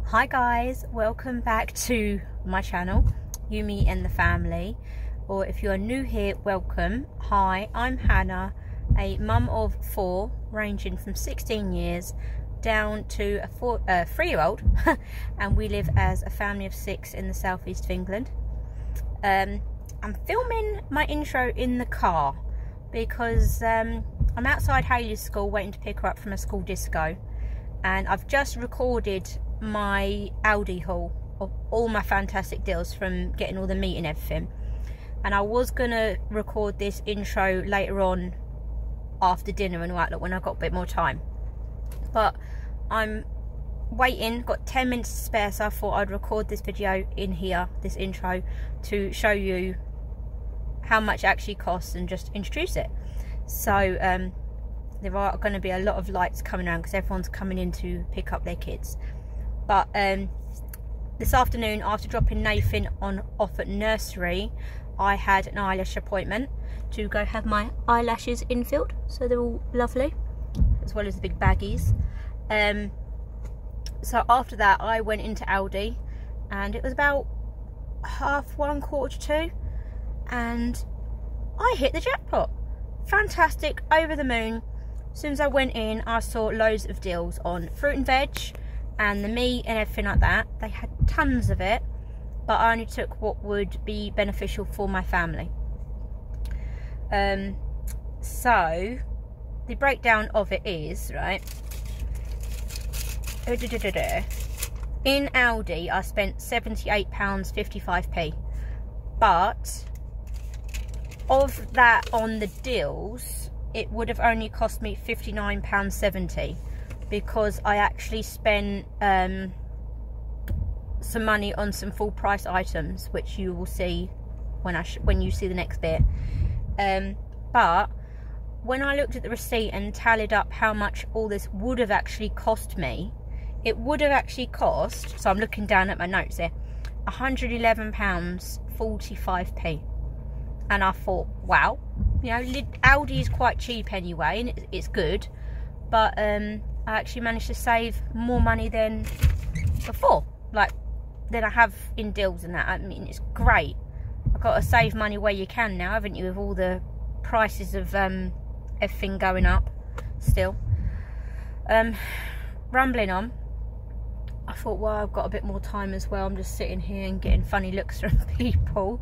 Hi guys, welcome back to my channel, You, Me and the Family, or if you are new here, welcome. Hi, I'm Hannah, a mum of 4 ranging from 16 years down to a 3-year-old and we live as a family of 6 in the southeast of England. I'm filming my intro in the car because I'm outside Hayley's school waiting to pick her up from a school disco, and I've just recorded my Aldi haul of all my fantastic deals from getting all the meat and everything, and I was gonna record this intro later on after dinner and all that, when I've got a bit more time, but I'm waiting, got 10 minutes to spare, so I thought I'd record this video in here, this intro, to show you how much it actually costs and just introduce it. So there are going to be a lot of lights coming around because everyone's coming in to pick up their kids. But this afternoon, after dropping Nathan off at nursery, I had an eyelash appointment to go have my eyelashes infilled, so they're all lovely, as well as the big baggies. So after that, I went into Aldi, and it was about 1:30, 1:45, and I hit the jackpot. Fantastic, over the moon. As soon as I went in, I saw loads of deals on fruit and veg and the meat and everything like that. They had tons of it, but I only took what would be beneficial for my family. So the breakdown of it is, right, in Aldi I spent £78.55, but of that on the deals it would have only cost me £59.70, because I actually spent some money on some full price items, which you will see when you see the next bit. But when I looked at the receipt and tallied up how much all this would have actually cost me, it would have actually cost, so I'm looking down at my notes here, £111.45. And I thought, wow, you know, Aldi is quite cheap anyway, and it's good, but I actually managed to save more money than before, than I have in deals and that. I mean, it's great. I've got to save money where you can now, haven't you, with all the prices of everything going up still. Rambling on, I thought, well, I've got a bit more time as well. I'm just sitting here and getting funny looks from people.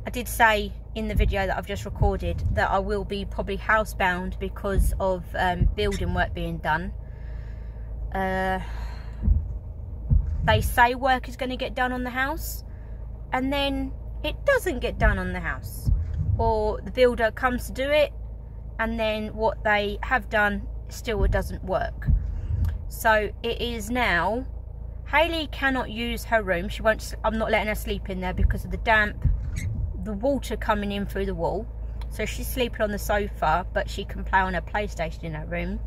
I did say in the video that I've just recorded that I will be probably housebound because of building work being done. They say work is going to get done on the house, and then it doesn't get done on the house, or the builder comes to do it, and then what they have done still doesn't work. So it is now, Hayley cannot use her room. She won't. I'm not letting her sleep in there because of the damp, the water coming in through the wall. So she's sleeping on the sofa, but she can play on her PlayStation in her room.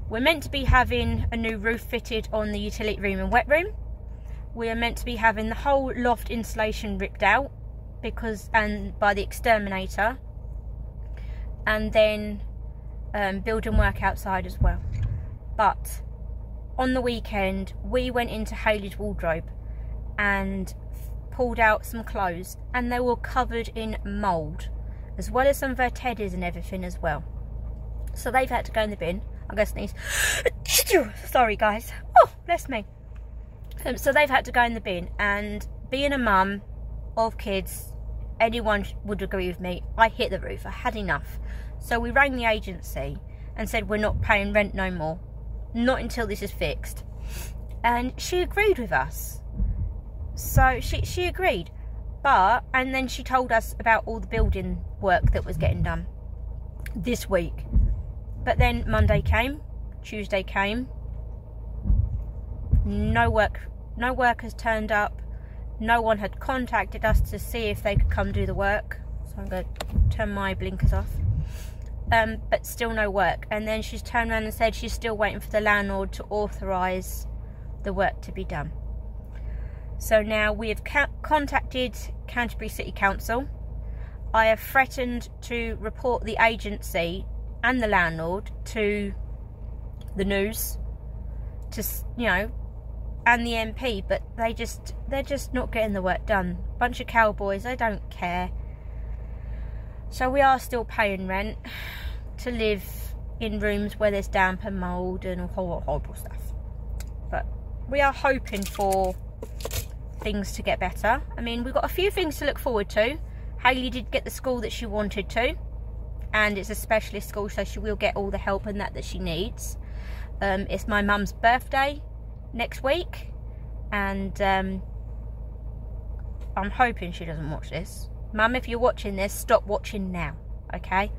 We're meant to be having a new roof fitted on the utility room and wet room. We are meant to be having the whole loft insulation ripped out by the exterminator, and then building work outside as well. But on the weekend we went into Hayley's wardrobe and pulled out some clothes, and they were covered in mould, as well as some of her teddies and everything as well. So they've had to go in the bin. I'm going to sneeze. Sorry guys. Oh, bless me. So they've had to go in the bin, and being a mum of kids, anyone would agree with me, I hit the roof. I had enough. So we rang the agency and said we're not paying rent no more, not until this is fixed, and she agreed with us. So she agreed, and then she told us about all the building work that was getting done this week. But then Monday came, Tuesday came, no workers turned up, no one had contacted us to see if they could come do the work. So I'm going to turn my blinkers off. But still no work. And then she's turned around and said she's still waiting for the landlord to authorise the work to be done. So now we have contacted Canterbury City Council. I have threatened to report the agency and the landlord to the news to, you know, and the MP, but they're just not getting the work done. Bunch of cowboys, they don't care. So we are still paying rent to live in rooms where there's damp and mould and horrible stuff. But we are hoping for things to get better. I mean, we've got a few things to look forward to. Hayley did get the school that she wanted to, and it's a specialist school, so she will get all the help and that she needs. It's my mum's birthday next week, and I'm hoping she doesn't watch this. Mum, if you're watching this, stop watching now, okay?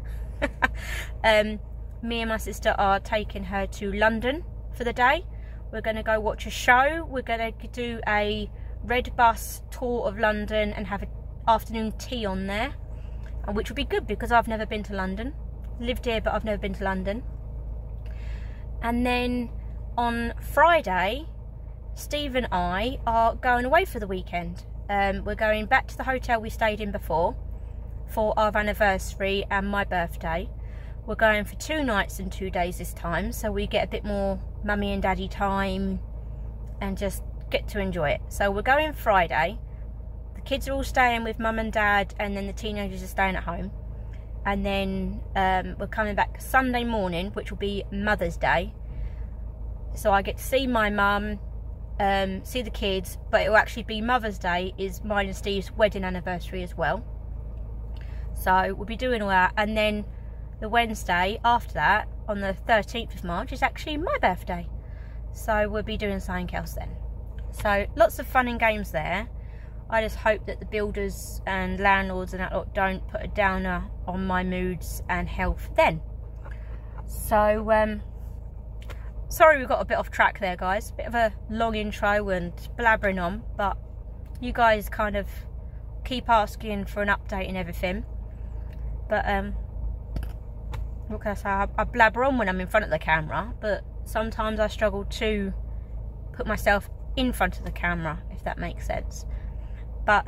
Me and my sister are taking her to London for the day. We're going to go watch a show. We're going to do a red bus tour of London and have an afternoon tea on there, which would be good because I've never been to London. Lived here, but I've never been to London. And then on Friday, Steve and I are going away for the weekend. We're going back to the hotel we stayed in before for our anniversary and my birthday. We're going for 2 nights and 2 days this time, so we get a bit more mummy and daddy time and just get to enjoy it. So we're going Friday. The kids are all staying with mum and dad, and then the teenagers are staying at home. And then we're coming back Sunday morning, which will be Mother's Day. So I get to see my mum, see the kids, but it will actually be Mother's Day is mine and Steve's wedding anniversary as well. So we'll be doing all that, and then the Wednesday after that, on the 13th of March, is actually my birthday. So we'll be doing something else then. So lots of fun and games there. I just hope that the builders and landlords and that lot don't put a downer on my moods and health then. So, sorry we got a bit off track there, guys. Bit of a long intro and blabbering on, but you guys kind of keep asking for an update and everything. But, what can I say? I blabber on when I'm in front of the camera, but sometimes I struggle to put myself in front of the camera, if that makes sense. But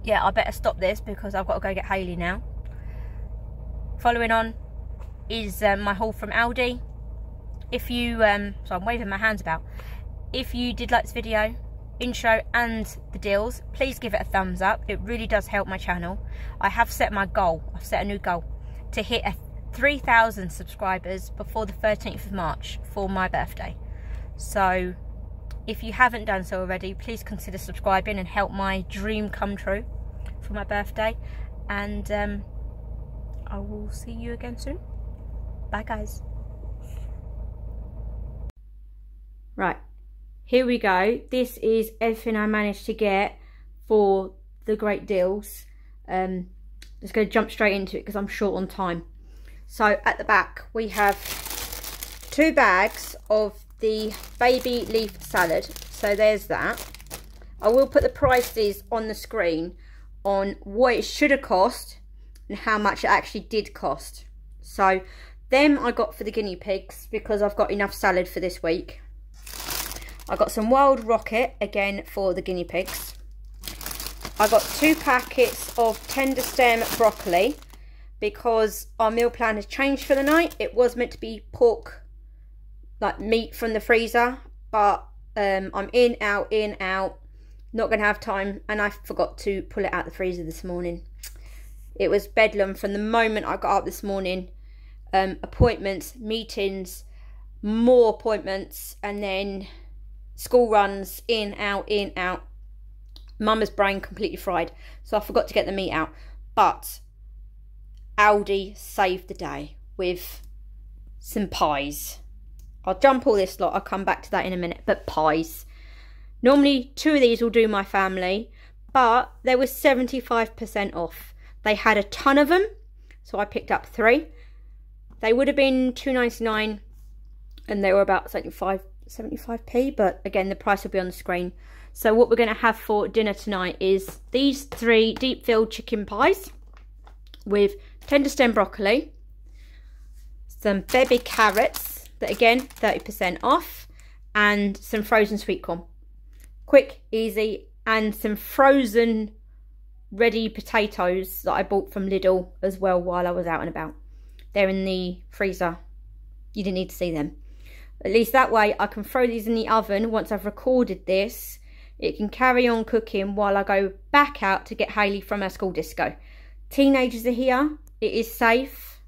yeah, I better stop this because I've got to go get Hayley now. Following on is my haul from Aldi. If you so I'm waving my hands about. If you did like this video, intro and the deals, please give it a thumbs up. It really does help my channel. I have set my goal. I've set a new goal to hit 3,000 subscribers before the 13th of March for my birthday. So if you haven't done so already, please consider subscribing and help my dream come true for my birthday. And I will see you again soon. Bye, guys. Right, here we go. This is everything I managed to get for the great deals. Just going to jump straight into it because I'm short on time. So at the back we have 2 bags of the baby leaf salad. So there's that. I will put the prices on the screen on what it should have cost and how much it actually did cost. So them I got for the guinea pigs because I've got enough salad for this week. I got some Wild Rocket again for the guinea pigs. I got 2 packets of tender stem broccoli because our meal plan has changed for the night. It was meant to be pork, like meat from the freezer, but I'm in, out, not going to have time, and I forgot to pull it out the freezer this morning. It was bedlam from the moment I got up this morning. Appointments, meetings, more appointments, and then school runs, in, out. Mama's brain completely fried, so I forgot to get the meat out. But Aldi saved the day with some pies. I'll jump all this lot, I'll come back to that in a minute. But pies. Normally 2 of these will do my family, but they were 75% off. They had a ton of them, so I picked up 3. They would have been £2.99 and they were about 75p, but again the price will be on the screen. So what we're going to have for dinner tonight is these 3 deep filled chicken pies with tender stem broccoli, some baby carrots that again 30% off, and some frozen sweet corn. Quick, easy, and some frozen ready potatoes that I bought from Lidl as well while I was out and about. They're in the freezer. You didn't need to see them. At least that way I can throw these in the oven once I've recorded this. It can carry on cooking while I go back out to get Hayley from her school disco. Teenagers are here. It is safe.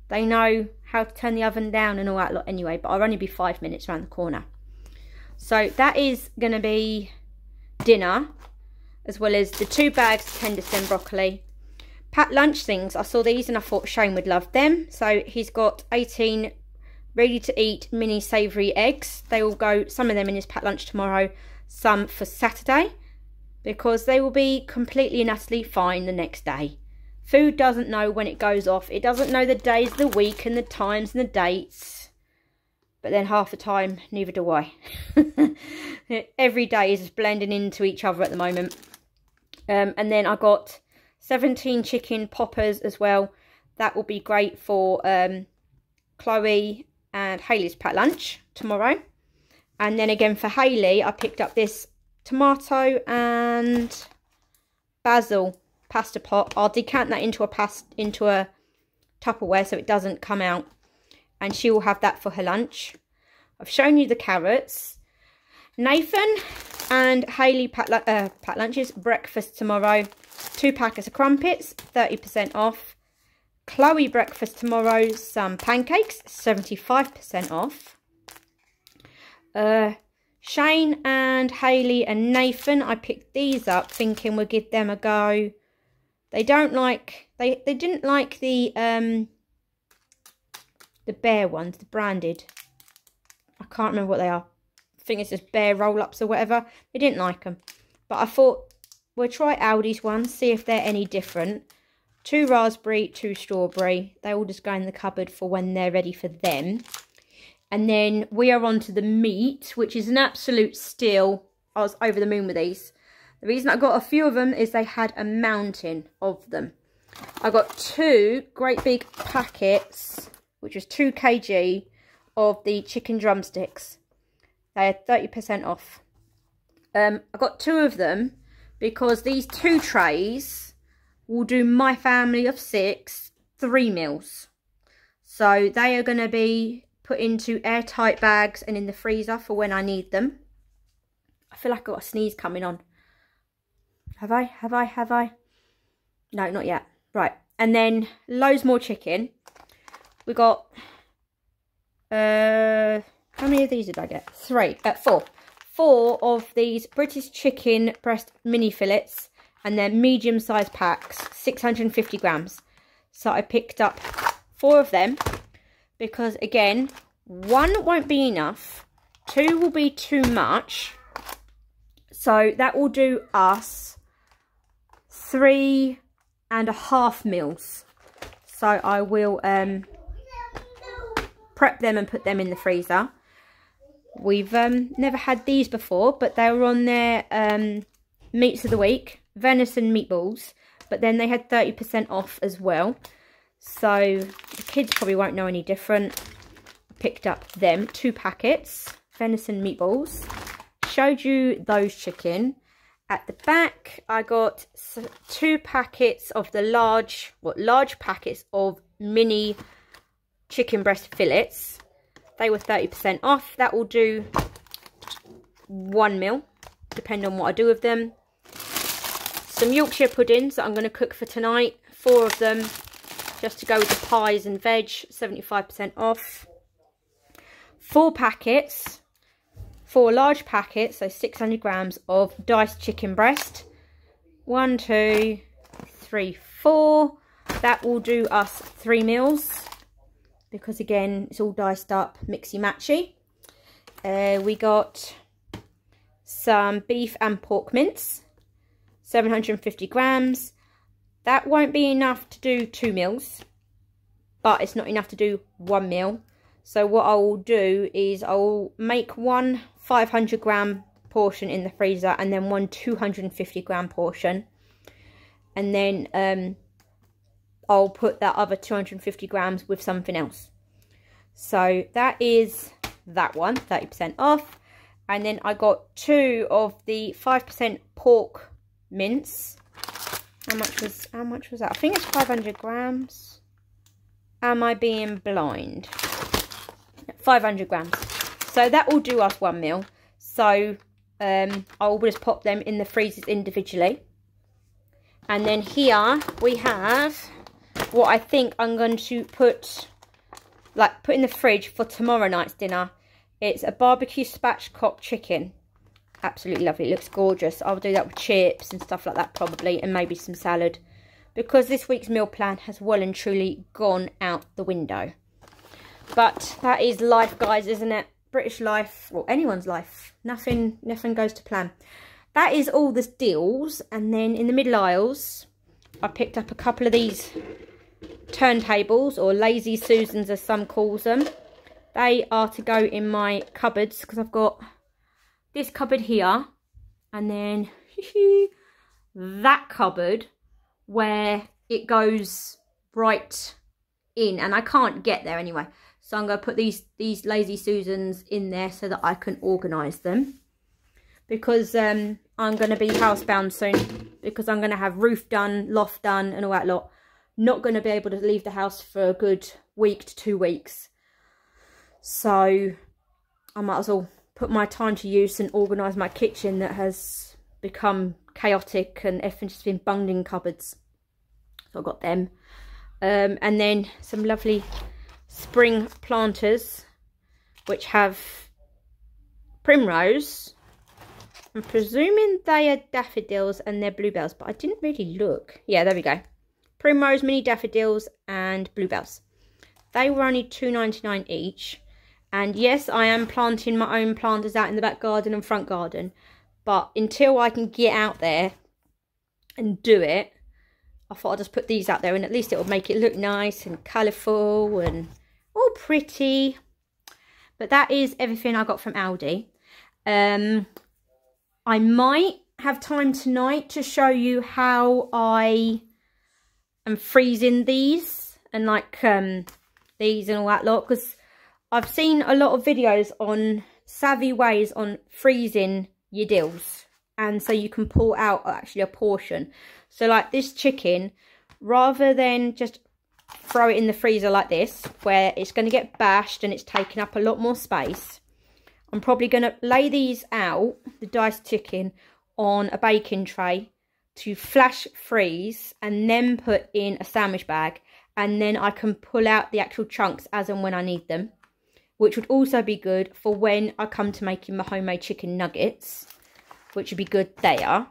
They know how to turn the oven down and all that lot anyway, but I'll only be 5 minutes around the corner. So that is going to be dinner, as well as the 2 bags of tender stem broccoli. Packed lunch things, I saw these and I thought Shane would love them. So he's got 18 ready to eat mini savoury eggs. They will go, some of them in his packed lunch tomorrow, some for Saturday, because they will be completely and utterly fine the next day. Food doesn't know when it goes off. It doesn't know the days of the week and the times and the dates. But then half the time, neither do I. Every day is just blending into each other at the moment. And then I got 17 chicken poppers as well. That will be great for Chloe and Hayley's packed lunch tomorrow. And then again for Hayley, I picked up this tomato and basil pasta pot. I'll decant that into a Tupperware so it doesn't come out. And she will have that for her lunch. I've shown you the carrots. Nathan and Hayley packed lunches, breakfast tomorrow. 2 packets of crumpets, 30% off. Chloe breakfast tomorrow, some pancakes, 75% off. Shane and Hayley and Nathan, I picked these up thinking we'll give them a go. They didn't like the bear ones, the branded. I can't remember what they are. I think it's just bear roll-ups or whatever. They didn't like them. But I thought we'll try Aldi's ones, see if they're any different. 2 raspberry, 2 strawberry. They all just go in the cupboard for when they're ready for them. And then we are on to the meat, which is an absolute steal. I was over the moon with these. The reason I got a few of them is they had a mountain of them. I got 2 great big packets, which was 2 kg, of the chicken drumsticks. They had 30% off. I got 2 of them because these 2 trays will do my family of 6 3 meals. So they are going to be put into airtight bags and in the freezer for when I need them. I feel like I've got a sneeze coming on. Have I? No, not yet. Right. And then loads more chicken. We got, how many of these did I get? 4. 4 of these British chicken breast mini fillets, and they're medium-sized packs, 650 grams. So I picked up 4 of them because, again, 1 won't be enough, 2 will be too much. So that will do us 3.5 meals. So I will prep them and put them in the freezer. We've never had these before, but they were on their meats of the week, venison meatballs, but then they had 30% off as well. So the kids probably won't know any different. I picked up them, 2 packets, venison meatballs. Showed you those chicken. At the back, I got 2 packets of the large packets of mini chicken breast fillets. They were 30% off. That will do 1 meal, depending on what I do with them. Some Yorkshire puddings that I'm going to cook for tonight. 4 of them, just to go with the pies and veg, 75% off. 4 packets, 4 large packets, so 600 grams of diced chicken breast. 1, 2, 3, 4. That will do us 3 meals. Because again, it's all diced up, mixy matchy. We got some beef and pork mince, 750 grams. That won't be enough to do 2 meals, but it's not enough to do 1 meal. So what I will do is I'll make 1 500 gram portion in the freezer and then 1 250 gram portion. And then I'll put that other 250 grams with something else. So that is that one, 30% off. And then I got 2 of the 5% pork mince. How much was that? I think it's 500 grams. Am I being blind? 500 grams. So that will do us 1 meal. So I'll just pop them in the freezers individually. And then here we have what I think I'm going to put in the fridge for tomorrow night's dinner. It's a barbecue spatchcock chicken. Absolutely lovely. It looks gorgeous. I'll do that with chips and stuff like that probably, and maybe some salad, because this week's meal plan has well and truly gone out the window. But that is life, guys, isn't it? British life, or anyone's life. Nothing goes to plan. That is all the deals. And then in the middle aisles, I picked up a couple of these turntables, or lazy Susans as some calls them. They are to go in my cupboards, because I've got this cupboard here, and then that cupboard where it goes right in, and I can't get there anyway. So I'm going to put these lazy Susans in there so that I can organise them, because I'm going to be housebound soon, because I'm going to have roof done, loft done and all that lot. Not going to be able to leave the house for a good week to 2 weeks. So I might as well put my time to use and organise my kitchen that has become chaotic and everything's just been bunged in cupboards. So I've got them. And then some lovely spring planters, which have primrose. I'm presuming they are daffodils and they're bluebells, but I didn't really look. Yeah, there we go. Primrose, mini daffodils and bluebells. They were only £2.99 each. And yes, I am planting my own planters out in the back garden and front garden. But until I can get out there and do it, I thought I'd just put these out there, and at least it will make it look nice and colourful and all pretty. But that is everything I got from Aldi. I might have time tonight to show you how I am freezing these and these and all that lot, because I've seen a lot of videos on savvy ways on freezing your dills, and so you can pull out actually a portion. So like this chicken, rather than just throw it in the freezer like this, where it's going to get bashed and it's taking up a lot more space, I'm probably going to lay these out, the diced chicken, on a baking tray to flash freeze, and then put in a sandwich bag, and then I can pull out the actual chunks as and when I need them, which would also be good for when I come to making my homemade chicken nuggets, which would be good there.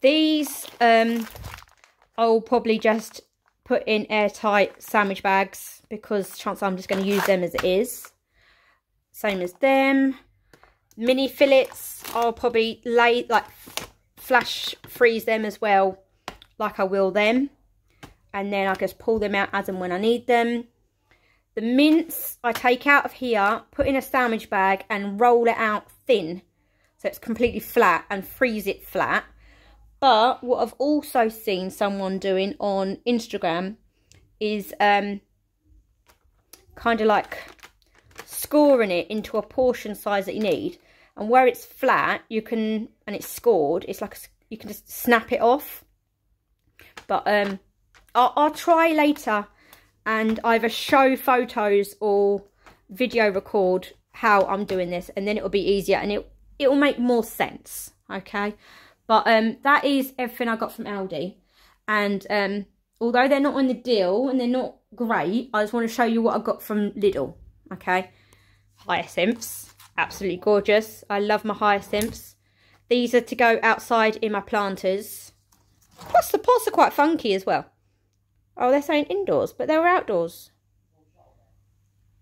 These I'll probably just put in airtight sandwich bags, because chances are I'm just going to use them as it is. Same as them. Mini fillets, I'll probably flash freeze them as well, like I will them. And then I just pull them out as and when I need them. The mince I take out of here, put in a sandwich bag and roll it out thin, so it's completely flat, and freeze it flat. But what I've also seen someone doing on Instagram is kind of like scoring it into a portion size that you need. And where it's flat, you can, and it's scored, it's like you can just snap it off. But I'll try later and either show photos or video record how I'm doing this, and then it'll be easier and it will make more sense, okay? But that is everything I got from Aldi. And although they're not on the deal and they're not great, I just want to show you what I got from Lidl, okay? Hyacinths, absolutely gorgeous. I love my hyacinths. These are to go outside in my planters. Plus the pots are quite funky as well. Oh, they're saying indoors, but they were outdoors.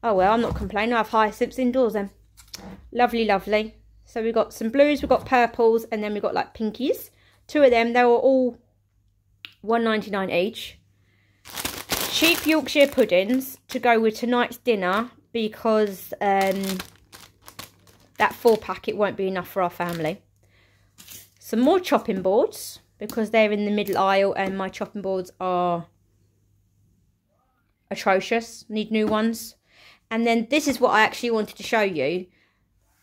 Oh well, I'm not complaining. I have hyacinths indoors then. Lovely, lovely. So we've got some blues, we've got purples, and then we've got like pinkies. Two of them, they were all £1.99 each. Cheap Yorkshire puddings to go with tonight's dinner, because that 4-packet won't be enough for our family. Some more chopping boards, because they're in the middle aisle and my chopping boards are atrocious, need new ones. And then this is what I actually wanted to show you.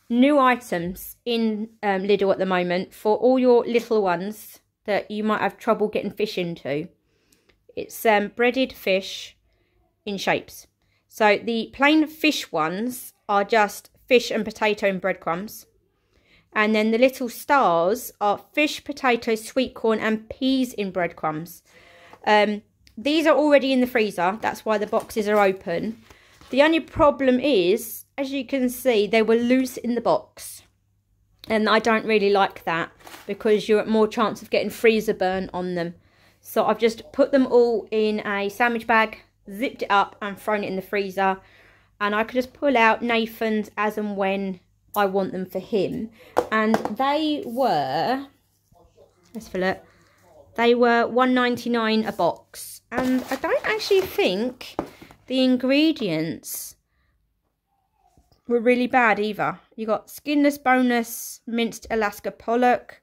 New items in Lidl at the moment for all your little ones that you might have trouble getting fish into. It's breaded fish in shapes. So the plain fish ones are just fish and potato and breadcrumbs. And then the little stars are fish, potato, sweet corn and peas in breadcrumbs. These are already in the freezer. That's why the boxes are open. The only problem is, as you can see, they were loose in the box. And I don't really like that because you're at more chance of getting freezer burn on them. So I've just put them all in a sandwich bag, zipped it up and thrown it in the freezer. And I could just pull out Nathan's as and when I want them for him. And they were, let's fill it, they were $1.99 a box. And I don't actually think the ingredients were really bad either. You got skinless, boneless, minced Alaska pollock,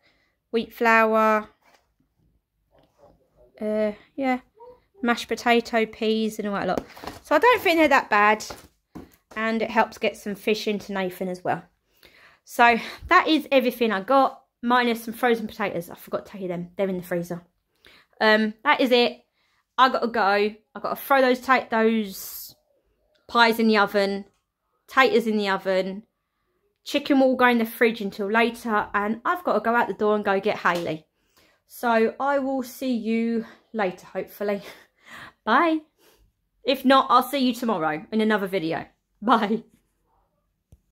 wheat flour, yeah, mashed potato, peas and all that lot. So I don't think they're that bad. And it helps get some fish into Nathan as well. So that is everything I got, minus some frozen potatoes. I forgot to tell you them. They're in the freezer. That is it. I got to go. I got to throw those pies in the oven, taters in the oven. Chicken will go in the fridge until later, and I've got to go out the door and go get Hayley. So I will see you later, hopefully. Bye. If not, I'll see you tomorrow in another video. Bye.